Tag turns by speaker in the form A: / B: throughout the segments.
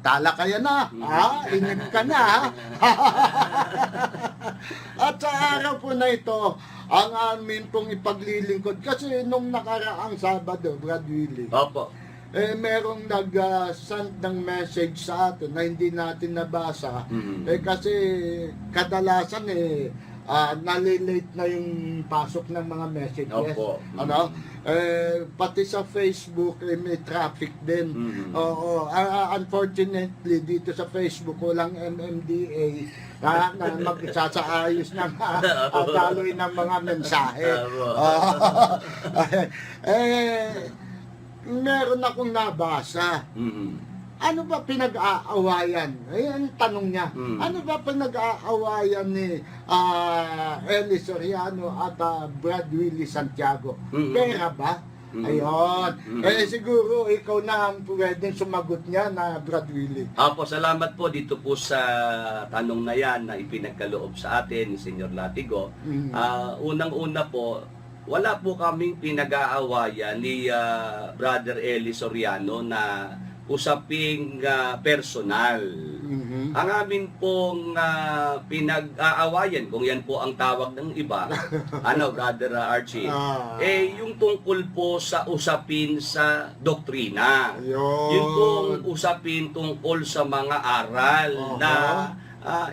A: talakayan na, inip ka na. At sa araw po na ito, ang amin pong ipaglilingkod, kasi nung nakaraang Sabado, Brad Willie,
B: Opo.
A: merong nag-send ng message sa atin na hindi natin nabasa. Kasi kadalasan nalilate na yung pasok ng mga messages.
B: Opo.
A: Ano? Pati sa Facebook may traffic din. Oo, unfortunately dito sa Facebook walang MMDA na magsasaayos ng daloy ng mga mensahe. Meron akong nabasa. Ano ba pinag-aawayan? Ayan ang tanong niya. Ano ba pinag-aawayan ni Eli Soriano at Brad Willie Santiago? Pera ba? Ayun. Siguro ikaw na ang pwedeng sumagot niya na Brad Willie.
B: Opo, salamat po dito po sa tanong na yan na ipinagkaloob sa atin ni Senyor Latigo. Unang-una po, wala po kaming pinag-aawayan ni Brother Eli Soriano na usaping personal. Ang amin pong pinag-aawayan, kung yan po ang tawag ng iba, Brother Archie, yung tungkol po sa usapin sa doktrina. Yung pong usapin tungkol sa mga aral na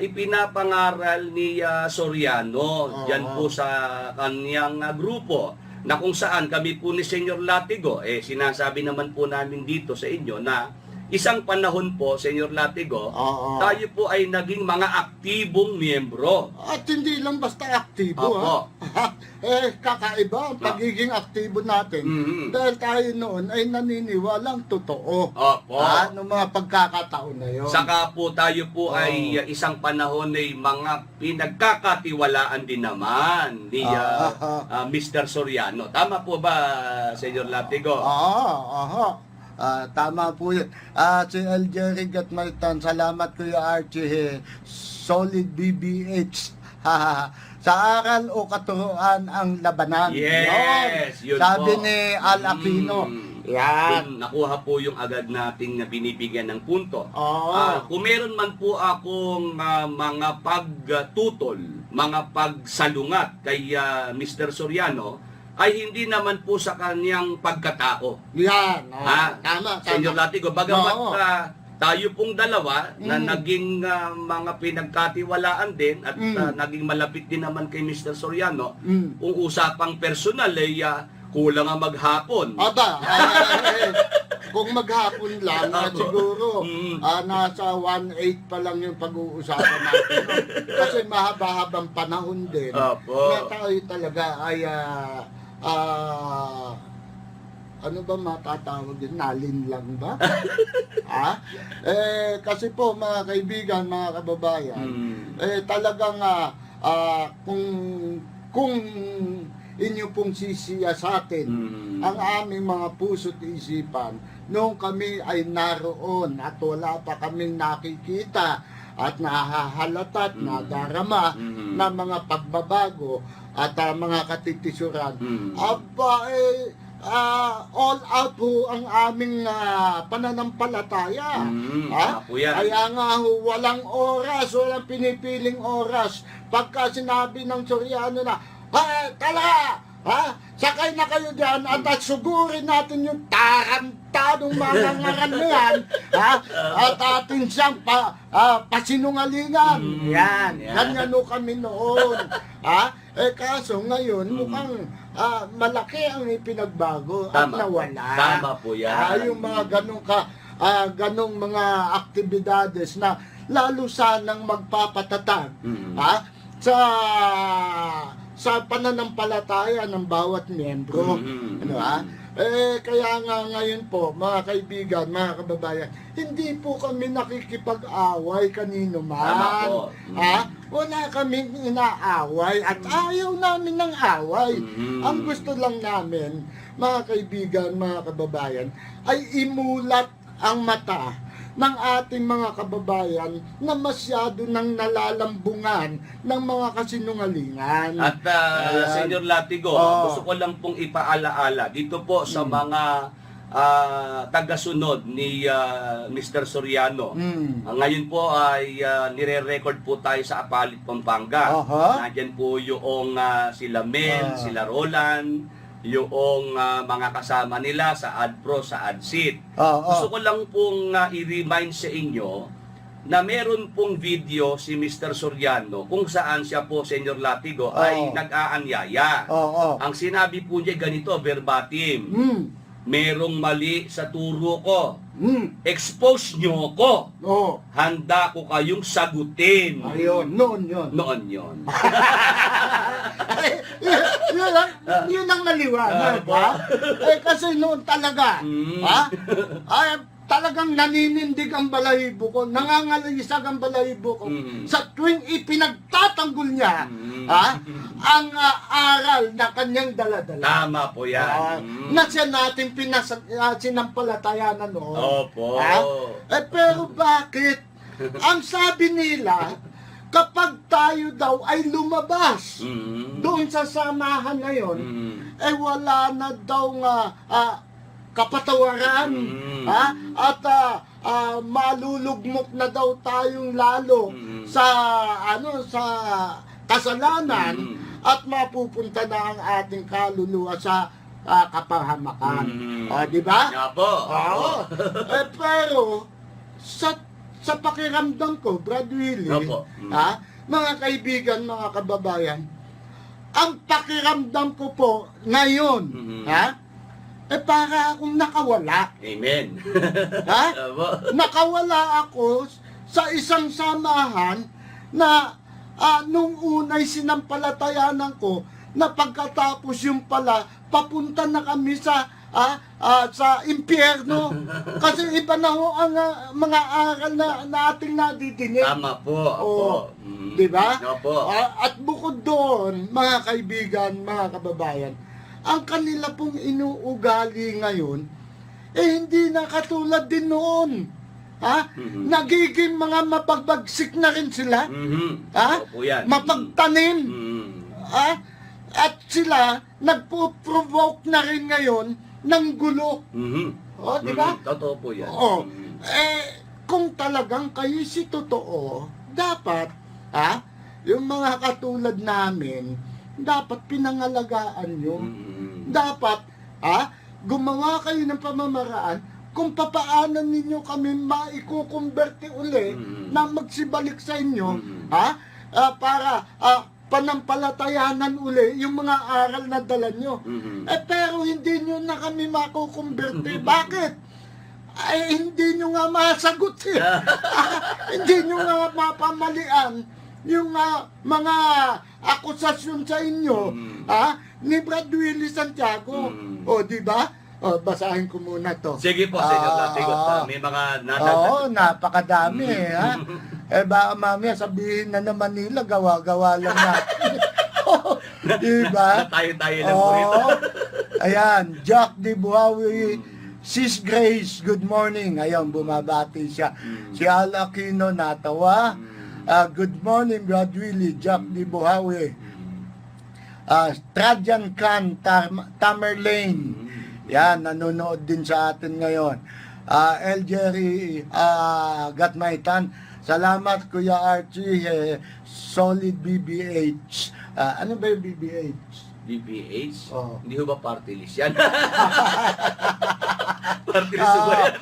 B: ipinapangaral ni Soriano dyan po sa kanyang grupo, na kung saan kami po ni Senyor Latigo, sinasabi naman po namin dito sa inyo na isang panahon po, Senyor Latigo, tayo po ay naging mga aktibong miyembro.
A: At hindi lang basta aktibo, kakaiba ang pagiging aktibo natin. Dahil tayo noon ay naniniwalang totoo. Noong mga pagkakataon na yun.
B: Saka po tayo po ay isang panahon ay mga pinagkakatiwalaan din naman ni Mr. Soriano. Tama po ba, Senyor Latigo?
A: Tama po yun. Si El Jerry Gatmaitan, salamat Kuya Archie. Solid BBH. Sa aral o katuruan ang labanan.
B: Yes, yun
A: Sabi
B: po
A: ni Al Aquino. Yan.
B: Nakuha po yung agad nating binibigyan ng punto. Kung meron man po akong mga pagtutol, mga pagsalungat kay Mr. Soriano, ay hindi naman po sa kanyang pagkatao.
A: Yan. Tama.
B: Senyor Latigo, bagamat tayo pong dalawa na naging mga pinagkatiwalaan din at naging malapit din naman kay Mr. Soriano, kung usapang personal ay kulang ang maghapon.
A: Kung maghapon lang, siguro nasa 1/8 pa lang yung pag-uusapan natin. Kasi mahaba-habang panahon din. Na tayo talaga ay ano ba matatawag din? Nalin lang ba? Kasi po mga kaibigan, mga kababayan, talagang kung inyo pong sisiyasatin ang aming mga puso't isipan, noong kami ay naroon at wala pa kaming nakikita at nahahalata at nadarama na mga pagbabago at mga katitisuran, all out po ang aming pananampalataya. Kaya nga walang oras, walang pinipiling oras. Pagka sinabi ng Soriano na, tala! Sakay na kayo dyan at sugurin natin yung tarantadong mga ngaran na yan, at atin siyang pasinungalingan. Yan. Ganyan o kami noon. Kaso ngayon mukhang malaki ang ipinagbago at nawala.
B: Tama po yan.
A: Yung mga ganong mga aktibidades na lalo sanang magpapatatag sa pananampalataya ng bawat miyembro. Kaya nga ngayon po, mga kaibigan, mga kababayan, hindi po kami nakikipag-away kanino man. Wala kaming inaaway at ayaw namin ng away. Ang gusto lang namin, mga kaibigan, mga kababayan, ay imulat ang mata ng ating mga kababayan na masyado nang nalalambungan ng mga kasinungalingan.
B: At Senyor Latigo, gusto ko lang pong ipaalaala dito po sa mga tagasunod ni Mr. Soriano.
A: Mm.
B: Ngayon po ay nire-record po tayo sa Apalit, Pampanga.
A: Aha.
B: Nandyan po yung sila Mel,
A: Ah.
B: sila Roland, yung mga kasama nila sa AdPro, sa AdSeat.
A: Oo.
B: Gusto ko lang pong i-remind sa inyo na meron pong video si Mr. Soriano kung saan siya po, Senyor Latigo, ay
A: Oo.
B: nag-aanyaya.
A: Oo.
B: Ang sinabi po niya ganito, verbatim,
A: Mm.
B: merong mali sa turo ko.
A: Mm.
B: Expose nyo ko.
A: Oo.
B: Handa ko kayong sagutin.
A: Ayun, noon yun.
B: Noon yon.
A: Yun ang maliwanag, ha? Kasi noon talaga, ha? Ay, talagang naninindig ang balahibo ko, nangangalisag ang balahibo ko sa tuwing ipinagtatanggol niya, ha? Ang aral na kanyang daladala.
B: Tama po yan.
A: Na siya natin sinampalatayanan noon.
B: Opo.
A: Ha? Pero bakit? Ang sabi nila, kapag tayo daw ay lumabas doon sa samahan na yon, wala na daw kapatawaran, ha? At malulugmok na daw tayong lalo sa sa kasalanan at mapupunta na ang ating kaluluwa sa kapahamakan. Di ba?
B: Opo.
A: Oo. Pero sa pakiramdam ko, Brad Willie,
B: Opo.
A: ha, mga kaibigan, mga kababayan, ang pakiramdam ko po ngayon, ha, para akong nakawala.
B: Amen.
A: Ha?
B: Opo.
A: Nakawala ako sa isang samahan na nung unay sinampalatayanan ko na pagkatapos yung pala, papunta na kami sa impyerno. Kasi iba na ho ang mga aral na ating nadidinig.
B: Tama po. Opo.
A: Di ba?
B: Opo.
A: At bukod doon, mga kaibigan, mga kababayan, ang kanila pong inuugali ngayon, hindi na katulad din noon. Ha? Nagiging mga mapagbagsik na rin sila. Ha?
B: Opo yan.
A: Mapagtanim. Ha? At sila, nagpo-provoke na rin ngayon ng gulo. O, di ba?
B: Totoo po yan.
A: Oo. Kung talagang kayo si totoo, dapat, yung mga katulad namin, dapat pinangalagaan nyo. Dapat, gumawa kayo ng pamamaraan kung papaano ninyo kami maikukumberte uli na magsibalik sa inyo, para panampalatayanan uli yung mga aral na dala nyo. Pero hindi nyo na kami makukumberte. Bakit? Hindi nyo nga masagot hindi nyo nga mapamalian yung mga akusasyon sa inyo ni Brad Willie Santiago. O, di ba? O, basahin ko muna to.
B: Sige po, Senyor Latigot. May mga
A: Oo, napakadami ha. Baka mamaya sabihin na naman nila, gawa-gawa lang natin. Diba?
B: Tayo-tayo lang po ito.
A: Ayan, Jack de Buhawi, Sis Grace, good morning. Ayun, bumabati siya. Si Al Aquino, natawa. Good morning, Brad Willie, Jack de Buhawi. Trajan Khan, Tamerlane. Yan, nanonood din sa atin ngayon. El Jerry Gatmaitan, salamat Kuya Archie, solid BBH. Ano ba yung BBH?
B: BBH?
A: Oo.
B: Hindi ho ba party list yan? Party list ba yan?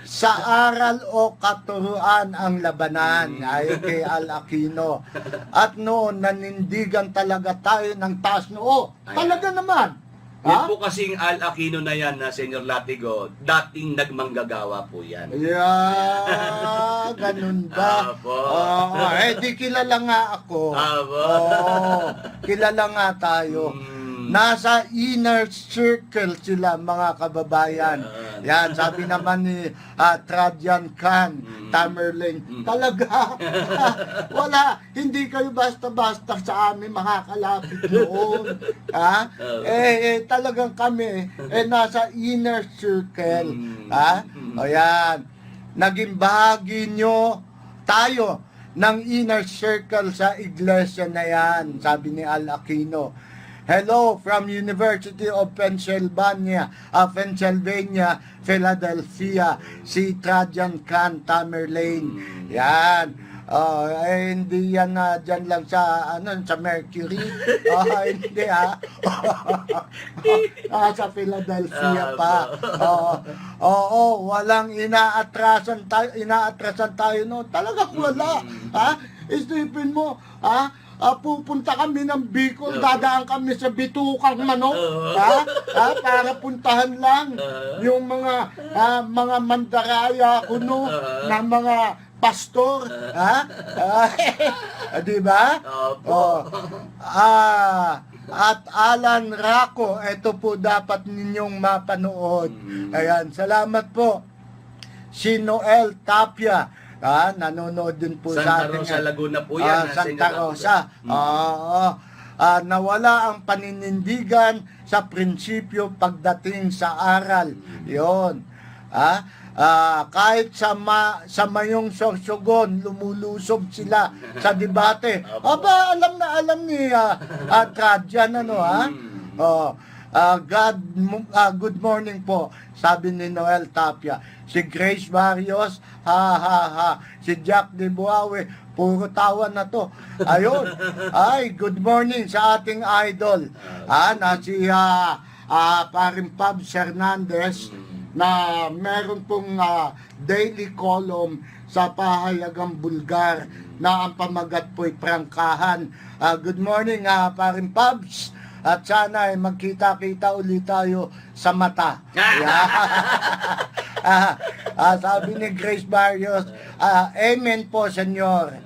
A: Sa aral o katuruan ang labanan, ayon kay Al Aquino. At noon, nanindigan talaga tayo ng taas noo. Talaga naman.
B: Yan po kasing Al Aquino na yan na Senyor Latigo, dating nagmanggagawa po yan.
A: Yeah, ganun ba?
B: Apo.
A: Di kilala nga ako.
B: Apo.
A: Kilala nga tayo. Nasa inner circle sila, mga kababayan. Yan, sabi naman ni Trajan Khan, Tamerlane. Talaga, wala, hindi kayo basta-basta sa amin makakalapit noon. Talagang kami, nasa inner circle. O yan, naging bahagi nyo, tayo, ng inner circle sa iglesia na yan, sabi ni Al Aquino. Hello from University of Pennsylvania, Philadelphia, si Trajan Khan Tamerlane. Yan. Hindi yan dyan lang sa Mercury. Hindi sa Philadelphia pa. Walang inaatrasan tayo no. Talagang wala. Isipin mo, pupunta kami ng Bicol, dadaan kami sa Bitukang Manok, para puntahan lang yung mga mandaraya kuno na mga pastor, di ba? At Alan Racco, ito po dapat ninyong mapanood. Ayan, salamat po. Si Noel Tapia, nanonood din po sa
B: Santa
A: ating
B: Rosa, Laguna po yan.
A: Santa Rosa. Nawala ang paninindigan sa prinsipyo pagdating sa aral. Yon. Kahit sa mayong sorsogon, lumulusob sila sa debate. Alam na alam ni Trajan, good morning po, sabi ni Noel Tapia. Si Grace Barrios, si Jack de Buawe, puro tawa na to. Ayun, good morning sa ating idol. Na si paring Pabs Hernandez, na meron pong daily column sa Pahayagang Bulgar na ang pamagat po'y prangkahan. Good morning, paring Pabs. At sana ay magkita-kita ulit tayo sa mata. Sabi ni Grace Barrios, amen po, senyor.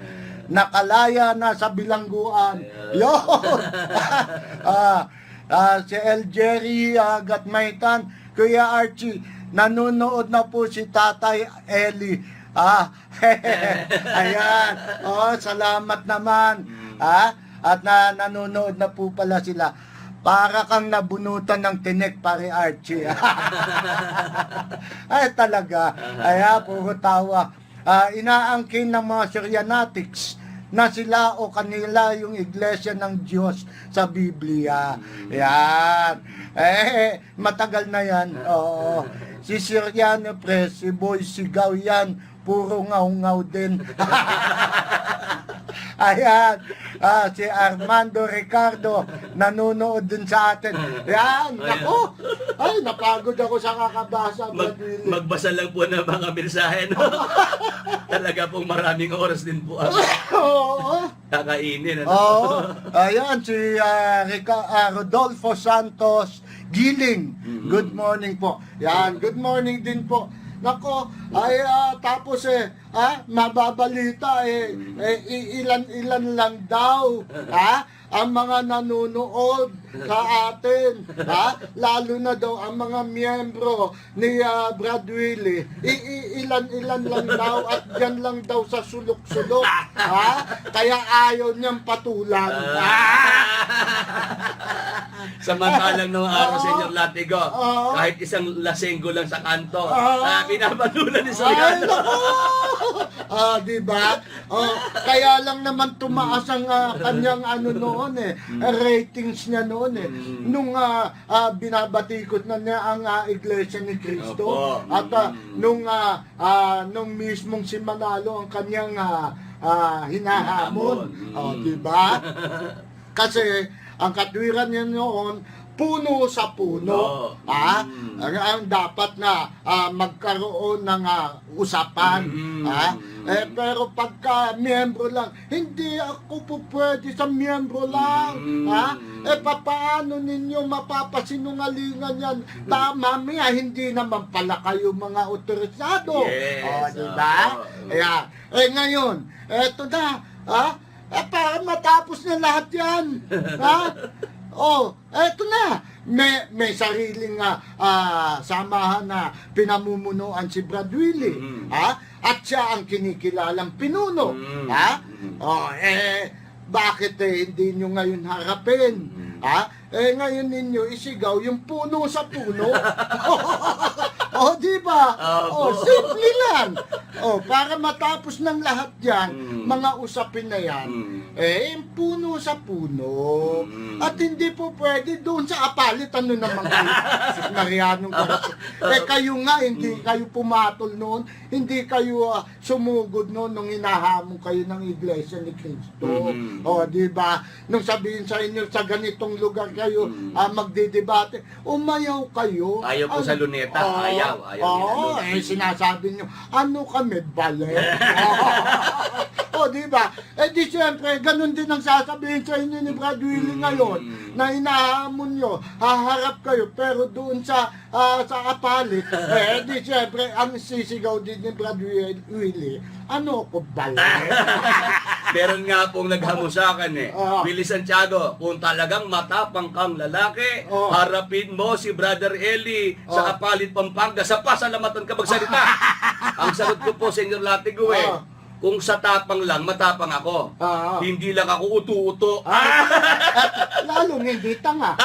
A: Nakalaya na sa bilangguan. Yun! Si El Jerry Gatmaitan, Kuya Archie, nanonood na po si Tatay Eli. Ayan. Salamat naman. At nanonood na po pala sila. Para kang nabunutan ng tinik, pare Archie. Ay, talaga. Puro tawa. Inaangkin ng mga Syrianatics na sila o kanila yung iglesia ng Diyos sa Biblia. Yan. Matagal na yan. Si Siriano Press, si Boy Sigaw yan, puro ngaw-ngaw din. Ayan, si Armando Ricardo, nanonood din sa atin. Yan, ako. Ay, napagod ako sa kakabasa.
B: Magbasa lang po ng mga mensahe, no? Talaga pong maraming oras din po ako. Kakainin,
A: Ayan, si Rodolfo Santos Giling. Good morning po. Yan, good morning din po. Nako, tapos mababalita ilan lang daw, ang mga nanonood sa atin, lalo na daw ang mga miyembro ni Brad Willie, ilan lang daw at dyan lang daw sa sulok-sulok, kaya ayaw niyang patulan.
B: Samantalang nung araw, Senyor Latigo, kahit isang lasenggo lang sa kanto, pinapatulan ni Soriano.
A: Diba? Kaya lang naman tumaas ang kanyang ratings niya noon nung binabatikot na niya ang Iglesia ni Cristo. At nung mismong si Manalo ang kanyang hinahamon. Diba? Kasi ang katwiran niya noon, puno sa puno. Ang dapat na magkaroon ng usapan. Pero pagka miyembro lang, hindi ako po pwede sa miyembro lang. Paano ninyo mapapasinungalingan yan? Mamaya, hindi naman pala kayo mga otorisado.
B: Yes.
A: Diba? Ngayon, eto na. Para matapos na lahat yan. Eto na. May sariling samahan na pinamumunuan si Brad Willie. At siya ang kinikilalang pinuno. Bakit hindi nyo ngayon harapin? Ngayon ninyo isigaw yung puno sa puno. Di ba? Simple lang. Para matapos ng lahat yan, mga usapin na yan, puno sa puno. At hindi po pwede doon sa apalit, ano naman kayo, Marianong Corazon. Kayo nga, hindi kayo pumatol noon, hindi kayo sumugod noon nung hinahamon kayo ng Iglesia ni Cristo. Di ba? Nung sabihin sa inyo, sa ganitong lugar kayo magdidebate, umayaw kayo.
B: Ayaw po sa luneta, ayaw
A: Sinasabi nyo, ano kami, balet? Di ba? Di siyempre, ganun din ang sasabihin sa inyo ni Brad Willie ngayon, na hinahamon nyo, haharap kayo, pero doon sa apalit, di siyempre, ang sisigaw din ni Brad Willie, ano ko, balet?
B: Meron nga pong naghamo sa akin Willie Santiago, kung talagang matapang kang lalaki, harapin mo si Brother Eli sa Apalit, Pampanga, sa pasalamatan ka magsalita. Ang sagot ko po, Senyor Latigo, kung sa tapang lang, matapang ako. Hindi lang ako utu-uto.
A: Lalong hindi tanga.